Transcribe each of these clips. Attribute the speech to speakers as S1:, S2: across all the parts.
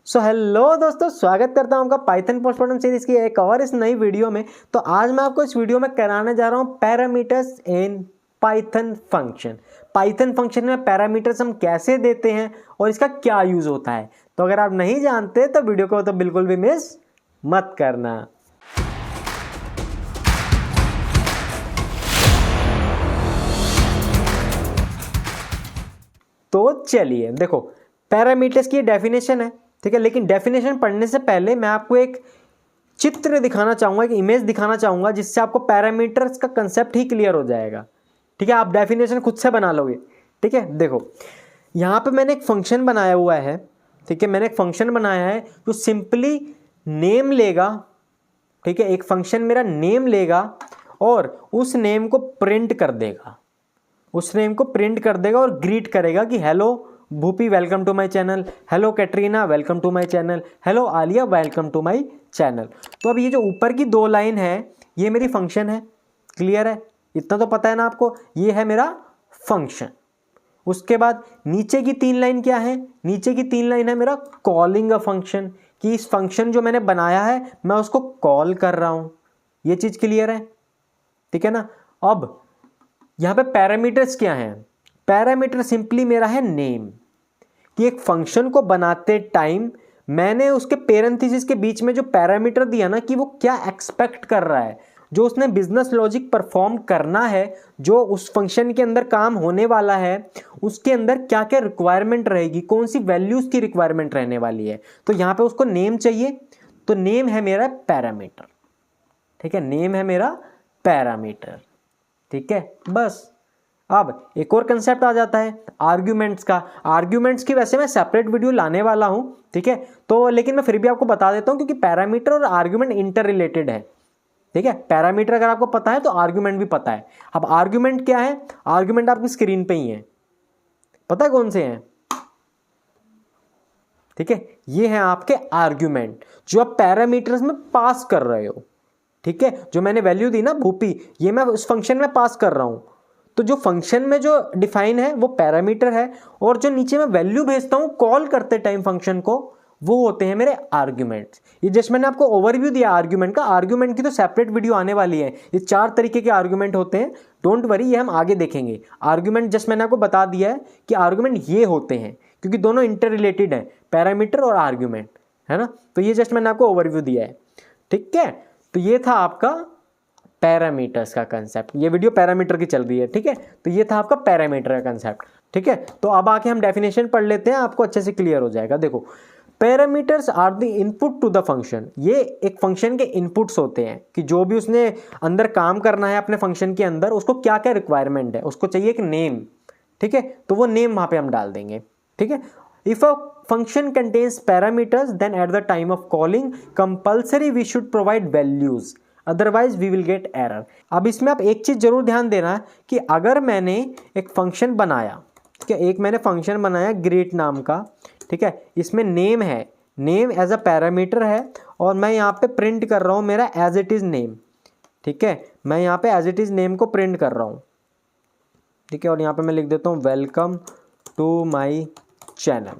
S1: Hello दोस्तों, स्वागत करता हूं आपका पाइथन पोस्टमॉर्टम सीरीज की एक और इस नई वीडियो में। तो आज मैं आपको इस वीडियो में कराने जा रहा हूं parameters in Python function. Python function में पैरामीटर्स हम कैसे देते हैं और इसका क्या यूज होता है। तो अगर आप नहीं जानते तो वीडियो को तो बिल्कुल भी मिस मत करना। तो चलिए देखो, पैरामीटर्स की डेफिनेशन है, ठीक है। लेकिन डेफिनेशन पढ़ने से पहले मैं आपको एक चित्र दिखाना चाहूंगा, एक इमेज दिखाना चाहूंगा, जिससे आपको पैरामीटर्स का कंसेप्ट ही क्लियर हो जाएगा, ठीक है। आप डेफिनेशन खुद से बना लोगे, ठीक है। देखो, यहाँ पे मैंने एक फंक्शन बनाया हुआ है, ठीक है। मैंने एक फंक्शन बनाया है जो सिंपली नेम लेगा, ठीक है। एक फंक्शन मेरा नेम लेगा और उस नेम को प्रिंट कर देगा, उस नेम को प्रिंट कर देगा और ग्रीट करेगा कि hello Bhupi, welcome to my channel. Hello Katrina, welcome to my channel. Hello Alia, welcome to my channel. तो अब ये जो ऊपर की दो लाइन है ये मेरी फंक्शन है। क्लियर है? इतना तो पता है ना आपको, ये है मेरा फंक्शन। उसके बाद नीचे की तीन लाइन क्या है? नीचे की तीन लाइन है मेरा कॉलिंग अ फंक्शन, कि इस फंक्शन जो मैंने बनाया है मैं उसको कॉल कर रहा हूं। ये चीज क्लियर है, ठीक है ना। अब यहां पे पैरामीटर्स क्या हैं? पैरामीटर सिंपली मेरा है नेम, कि एक फंक्शन को बनाते टाइम मैंने उसके पेरेंथेसिस के बीच में जो पैरामीटर दिया ना, कि वो क्या एक्सपेक्ट कर रहा है, जो उसने बिजनेस लॉजिक परफॉर्म करना है, जो उस फंक्शन के अंदर काम होने वाला है, उसके अंदर क्या क्या रिक्वायरमेंट रहेगी, कौन सी वैल्यूज की रिक्वायरमेंट रहने वाली है। तो यहां पे उसको नेम चाहिए, तो नेम है मेरा पैरामीटर, ठीक है। नेम है मेरा पैरामीटर, ठीक है। बस अब एक और कंसेप्ट आ जाता है आर्ग्यूमेंट्स का। आर्ग्यूमेंट्स की वैसे मैं सेपरेट वीडियो लाने वाला हूं, ठीक है। तो लेकिन मैं फिर भी आपको बता देता हूं, क्योंकि पैरामीटर और आर्ग्यूमेंट इंटर रिलेटेड है, ठीक है। पैरामीटर अगर आपको पता है तो आर्ग्यूमेंट भी पता है। अब आर्ग्यूमेंट क्या है? आर्ग्यूमेंट आपकी स्क्रीन पे ही है, पता है कौन से हैं, ठीक है। ये है आपके आर्ग्यूमेंट जो आप पैरामीटर्स में पास कर रहे हो, ठीक है। जो मैंने वैल्यू दी ना भूपी, ये मैं उस फंक्शन में पास कर रहा हूं। तो जो फंक्शन में जो डिफाइन है वो पैरामीटर है, और जो नीचे मैं वैल्यू भेजता हूं कॉल करते टाइम फंक्शन को, वो होते हैं मेरे आर्ग्यूमेंट्स। ये जस्ट मैंने आपको ओवरव्यू दिया आर्ग्यूमेंट का। आर्ग्यूमेंट की तो सेपरेट वीडियो आने वाली है। ये 4 तरीके के आर्ग्यूमेंट होते हैं, डोंट वरी, ये हम आगे देखेंगे। आर्ग्यूमेंट जस्ट मैंने आपको बता दिया है कि आर्ग्यूमेंट ये होते हैं, क्योंकि दोनों इंटर रिलेटेड है, पैरामीटर और आर्ग्यूमेंट, है ना। तो ये जस्ट मैंने आपको ओवरव्यू दिया है, ठीक है। तो ये था आपका पैरामीटर्स का कंसेप्ट। ये वीडियो पैरामीटर की चल रही है, ठीक है। तो ये था आपका पैरामीटर का कंसेप्ट, ठीक है। तो अब आके हम डेफिनेशन पढ़ लेते हैं, आपको अच्छे से क्लियर हो जाएगा। देखो, parameters are the input to the function. ये एक फंक्शन के इनपुट्स होते हैं, कि जो भी उसने अंदर काम करना है अपने फंक्शन के अंदर, उसको क्या क्या रिक्वायरमेंट है, उसको चाहिए एक नेम, ठीक है। तो वो नेम वहां पे हम डाल देंगे, ठीक है। If a function contains parameters, then at the time of calling compulsory we should provide values, otherwise we will get error। अब इसमें आप एक चीज जरूर ध्यान देना कि अगर मैंने एक फंक्शन बनाया, ठीक है, एक मैंने फंक्शन बनाया ग्रीट नाम का, ठीक है। इसमें नेम है, नेम एज अ पैरामीटर है, और मैं यहाँ पे प्रिंट कर रहा हूँ मेरा एज इट इज नेम, ठीक है। मैं यहाँ पे एज इट इज नेम को प्रिंट कर रहा हूँ, ठीक है। और यहाँ पे मैं लिख देता हूँ वेलकम टू माई चैनल,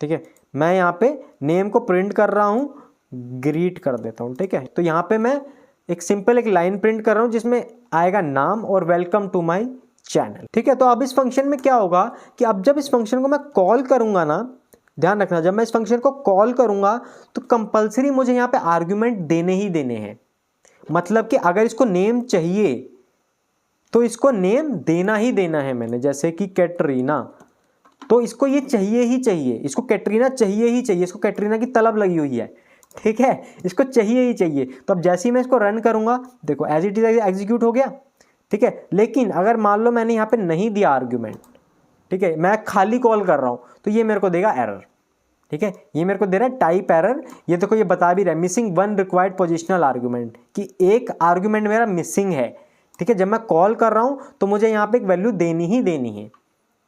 S1: ठीक है। मैं यहाँ पे नेम को प्रिंट कर रहा हूँ, ग्रीट कर देता हूँ, ठीक है। तो यहाँ पे मैं एक सिंपल एक लाइन प्रिंट कर रहा हूँ जिसमें आएगा नाम और वेलकम टू माय चैनल, ठीक है। तो अब इस फंक्शन में क्या होगा कि अब जब इस फंक्शन को मैं कॉल करूंगा ना, ध्यान रखना, जब मैं इस फंक्शन को कॉल करूंगा तो कंपल्सरी मुझे यहाँ पे आर्ग्यूमेंट देने ही देने हैं। मतलब कि अगर इसको नेम चाहिए तो इसको नेम देना ही देना है मैंने, जैसे कि कैटरीना, तो इसको ये चाहिए ही चाहिए, इसको कैटरीना चाहिए ही चाहिए, इसको कैटरीना की तलब लगी हुई है, ठीक है। इसको चाहिए ही चाहिए। तो अब जैसे ही मैं इसको रन करूंगा, देखो एज इट इज एग्जीक्यूट हो गया, ठीक है। लेकिन अगर मान लो मैंने यहाँ पे नहीं दिया आर्ग्यूमेंट, ठीक है, मैं खाली कॉल कर रहा हूँ, तो ये मेरे को देगा एरर, ठीक है। ये मेरे को दे रहा है टाइप एरर। ये देखो, ये बता भी रहा है missing one required positional argument, कि एक आर्ग्यूमेंट मेरा मिसिंग है, ठीक है। जब मैं कॉल कर रहा हूँ तो मुझे यहाँ पे एक वैल्यू देनी ही देनी है,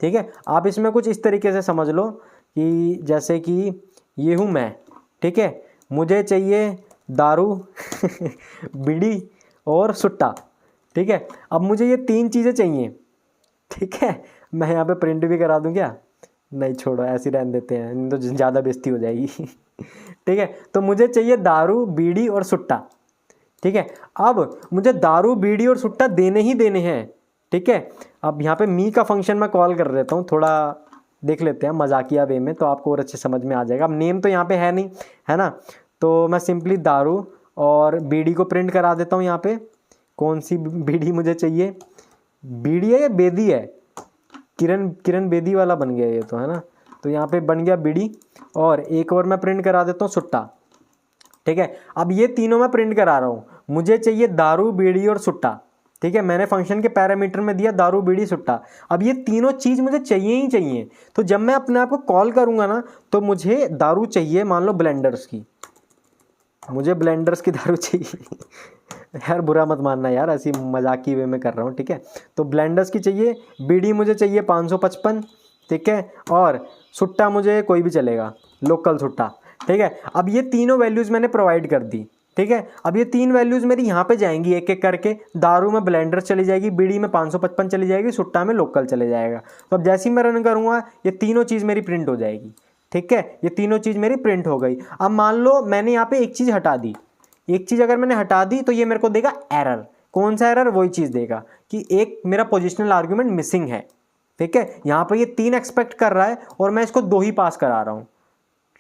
S1: ठीक है। आप इसमें कुछ इस तरीके से समझ लो कि जैसे कि ये हूँ मैं, ठीक है, मुझे चाहिए दारू बीड़ी और सुट्टा, ठीक है। अब मुझे ये 3 चीज़ें चाहिए, ठीक है। मैं यहाँ पे प्रिंट भी करा दूँ क्या? नहीं छोड़ो, ऐसे ही रहने देते हैं, नहीं तो ज़्यादा बेइज्जती हो जाएगी। ठीक है, तो मुझे चाहिए दारू, बीड़ी और सुट्टा। ठीक है, अब मुझे दारू, बीड़ी और सुट्टा देने ही देने हैं। ठीक है, अब यहाँ पे मी का फंक्शन मैं कॉल कर लेता हूँ, थोड़ा देख लेते हैं मजाकिया वे में, तो आपको और अच्छे समझ में आ जाएगा। अब नेम तो यहाँ पे है नहीं, है ना, तो मैं सिंपली दारू और बीड़ी को प्रिंट करा देता हूँ। यहाँ पे कौन सी बीड़ी मुझे चाहिए, बीड़ी है या बेदी है, किरण बेदी वाला बन गया ये तो, है ना। तो यहाँ पे बन गया बीड़ी, और एक और मैं प्रिंट करा देता हूँ सुट्टा। ठीक है, अब ये तीनों मैं प्रिंट करा रहा हूँ, मुझे चाहिए दारू, बीड़ी और सुट्टा। ठीक है, मैंने फंक्शन के पैरामीटर में दिया दारू, बीड़ी, सुट्टा। अब ये तीनों चीज़ मुझे चाहिए ही चाहिए, तो जब मैं अपने आप को कॉल करूँगा ना, तो मुझे दारू चाहिए, मान लो ब्लेंडर्स की, मुझे ब्लेंडर्स की दारू चाहिए। यार बुरा मत मानना यार, ऐसी मजाकी वे में कर रहा हूँ। ठीक है, तो ब्लेंडर्स की चाहिए, बीड़ी मुझे चाहिए 555। ठीक है, और सुट्टा मुझे कोई भी चलेगा, लोकल सुट्टा। ठीक है, अब ये तीनों वैल्यूज़ मैंने प्रोवाइड कर दी। ठीक है, अब ये तीन वैल्यूज़ मेरी यहाँ पे जाएंगी एक एक करके, दारू में ब्लेंडर चली जाएगी, बीड़ी में 555 चली जाएगी, सुट्टा में लोकल चले जाएगा। तो अब जैसे ही मैं रन करूँगा, ये तीनों चीज़ मेरी प्रिंट हो जाएगी। ठीक है, ये तीनों चीज़ मेरी प्रिंट हो गई। अब मान लो मैंने यहाँ पे एक चीज़ हटा दी, एक चीज़ अगर मैंने हटा दी तो ये मेरे को देगा एरर। कौन सा एरर, वही चीज़ देगा कि एक मेरा पोजिशनल आर्ग्यूमेंट मिसिंग है। ठीक है, यहाँ पे ये 3 एक्सपेक्ट कर रहा है और मैं इसको 2 ही पास करा रहा हूँ।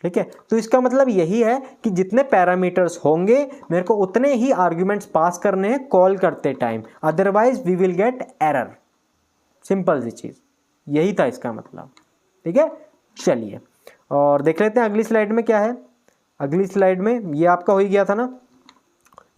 S1: ठीक है, तो इसका मतलब यही है कि जितने पैरामीटर्स होंगे मेरे को उतने ही आर्ग्यूमेंट्स पास करने हैं कॉल करते time, otherwise we will get error. Simple सी चीज़, यही था इसका मतलब। ठीक है, चलिए और देख लेते हैं अगली स्लाइड में क्या है। अगली स्लाइड में ये आपका हो ही गया था ना,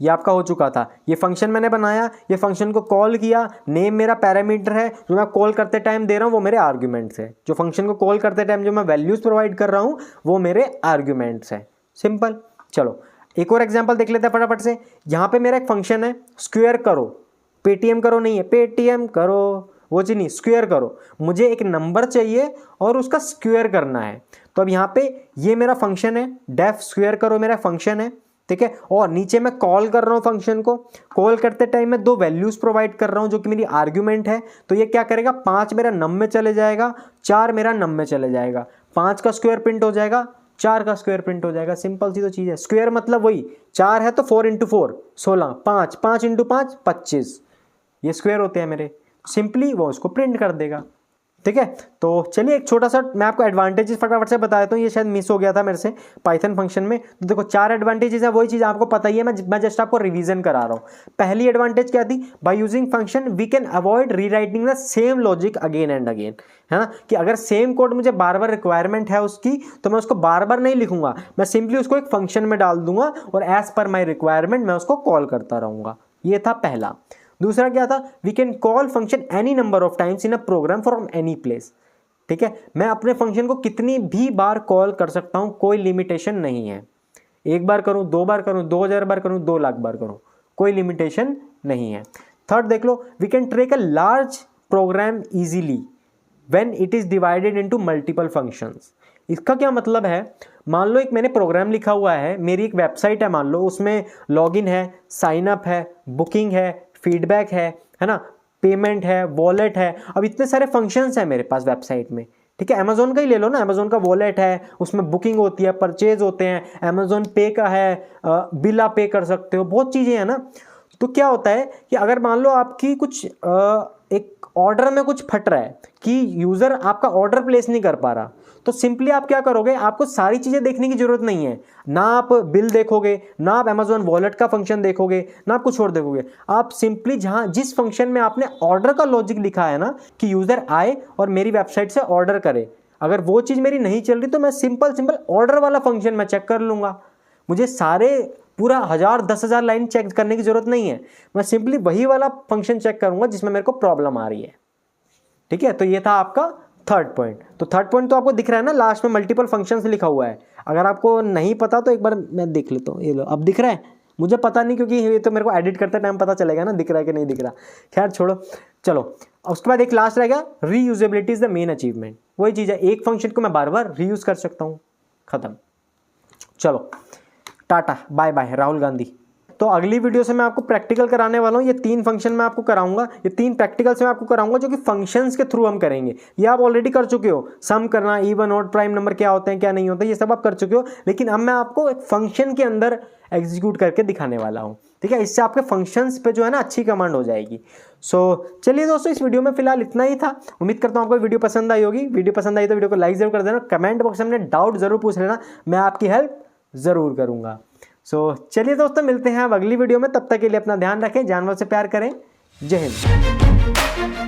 S1: ये आपका हो चुका था। ये फंक्शन मैंने बनाया, ये फंक्शन को कॉल किया, नेम मेरा पैरामीटर है, जो मैं कॉल करते टाइम दे रहा हूँ वो मेरे आर्ग्यूमेंट्स है। जो फंक्शन को कॉल करते टाइम जो मैं वैल्यूज़ प्रोवाइड कर रहा हूँ वो मेरे आर्ग्यूमेंट्स है। सिंपल। चलो एक और एग्जांपल देख लेते हैं फटाफट से। यहाँ पे मेरा एक फंक्शन है स्क्वायर करो, पेटीएम करो नहीं है, पेटीएम करो वो चीज़ नहीं, स्क्वायर करो। मुझे एक नंबर चाहिए और उसका स्क्वायर करना है। तो अब यहाँ पे ये मेरा फंक्शन है, डेफ स्क्वायर करो मेरा फंक्शन है। ठीक है, और नीचे मैं कॉल कर रहा हूँ फंक्शन को। कॉल करते टाइम मैं 2 वैल्यूज़ प्रोवाइड कर रहा हूँ जो कि मेरी आर्ग्यूमेंट है। तो ये क्या करेगा, 5 मेरा नम में चले जाएगा, 4 मेरा नम में चले जाएगा। 5 का स्क्वायर प्रिंट हो जाएगा, 4 का स्क्वायर प्रिंट हो जाएगा। सिंपल सी तो चीज़ है। स्क्वायर मतलब वही 4 है तो 4 × 4 16, 5 5 × 5 25, ये स्क्वायर होते हैं मेरे। सिंपली वो उसको प्रिंट कर देगा। ठीक है, तो चलिए एक छोटा सा मैं आपको एडवांटेजेस फटाफट से बता देता हूँ, ये शायद मिस हो गया था मेरे से पाइथन फंक्शन में। तो देखो 4 एडवांटेजेस है, वही चीज़ आपको पता ही है, मैं जस्ट आपको रिवीजन करा रहा हूँ। पहली एडवांटेज क्या थी, by using function we can avoid rewriting the same logic again and again, है ना। कि अगर सेम कोड मुझे बार बार रिक्वायरमेंट है उसकी, तो मैं उसको बार बार नहीं लिखूंगा, मैं सिंपली उसको एक फंक्शन में डाल दूंगा और एज पर माई रिक्वायरमेंट मैं उसको कॉल करता रहूंगा। ये था पहला। दूसरा क्या था, we can call function any number of times in a program from any place. ठीक है, मैं अपने फंक्शन को कितनी भी बार कॉल कर सकता हूं, कोई लिमिटेशन नहीं है। 1 बार करूं, 2 बार करूं, 2000 बार करूं, 2 लाख बार करूं, कोई लिमिटेशन नहीं है। थर्ड देख लो, we can track a large program easily when it is divided into multiple functions. इसका क्या मतलब है, मान लो एक मैंने प्रोग्राम लिखा हुआ है, मेरी एक वेबसाइट है मान लो, उसमें लॉगिन है, साइन अप है, बुकिंग है, फीडबैक है ना, पेमेंट है, वॉलेट है। अब इतने सारे फंक्शंस हैं मेरे पास वेबसाइट में। ठीक है, अमेजोन का ही ले लो ना, अमेजोन का वॉलेट है, उसमें बुकिंग होती है, परचेज होते हैं, अमेजोन पे का है, बिल आप पे कर सकते हो, बहुत चीज़ें हैं ना। तो क्या होता है कि अगर मान लो आपकी कुछ एक ऑर्डर में कुछ फट रहा है कि यूज़र आपका ऑर्डर प्लेस नहीं कर पा रहा, तो सिंपली आप क्या करोगे, आपको सारी चीज़ें देखने की जरूरत नहीं है। ना आप बिल देखोगे, ना आप अमेजोन वॉलेट का फंक्शन देखोगे, ना आप कुछ और देखोगे। आप सिंपली जहां जिस फंक्शन में आपने ऑर्डर का लॉजिक लिखा है ना कि यूज़र आए और मेरी वेबसाइट से ऑर्डर करे, अगर वो चीज़ मेरी नहीं चल रही तो मैं सिंपल ऑर्डर वाला फंक्शन मैं चेक कर लूँगा। मुझे सारे पूरा 1000 10,000 लाइन चेक करने की जरूरत नहीं है, मैं सिंपली वही वाला फंक्शन चेक करूँगा जिसमें मेरे को प्रॉब्लम आ रही है। ठीक है, तो ये था आपका थर्ड पॉइंट। तो थर्ड पॉइंट तो आपको दिख रहा है ना, लास्ट में मल्टीपल फंक्शंस लिखा हुआ है। अगर आपको नहीं पता तो एक बार मैं देख लेता हूँ, ये लो अब दिख रहा है। मुझे पता नहीं क्योंकि ये तो मेरे को एडिट करते टाइम पता चलेगा ना दिख रहा है कि नहीं दिख रहा। खैर छोड़ो, चलो उसके बाद एक लास्ट रह गया, reusability is the main achievement. वही चीज़ है, एक फंक्शन को मैं बार बार रीयूज कर सकता हूँ, खत्म। चलो tata bye bye, Rahul Gandhi. तो अगली वीडियो से मैं आपको प्रैक्टिकल कराने वाला हूँ। ये 3 फंक्शन मैं आपको कराऊंगा, ये 3 प्रैक्टिकल से मैं आपको कराऊंगा जो कि फंक्शंस के थ्रू हम करेंगे। ये आप ऑलरेडी कर चुके हो, सम करना, इवन ऑड प्राइम नंबर क्या होते हैं क्या नहीं होते, ये सब आप कर चुके हो। लेकिन अब मैं आपको एक फंक्शन के अंदर एग्जीक्यूट करके दिखाने वाला हूँ, ठीक है। इससे आपके फंक्शंस पे जो है ना अच्छी कमांड हो जाएगी। चलिए दोस्तों, इस वीडियो में फिलहाल इतना ही था। उम्मीद करता हूँ आपको वीडियो पसंद आई होगी। वीडियो पसंद आई तो वीडियो को लाइक जरूर कर देना, कमेंट बॉक्स में डाउट जरूर पूछ लेना, मैं आपकी हेल्प जरूर करूंगा। चलिए दोस्तों, मिलते हैं अब अगली वीडियो में। तब तक के लिए अपना ध्यान रखें, जानवर से प्यार करें। जय हिंद।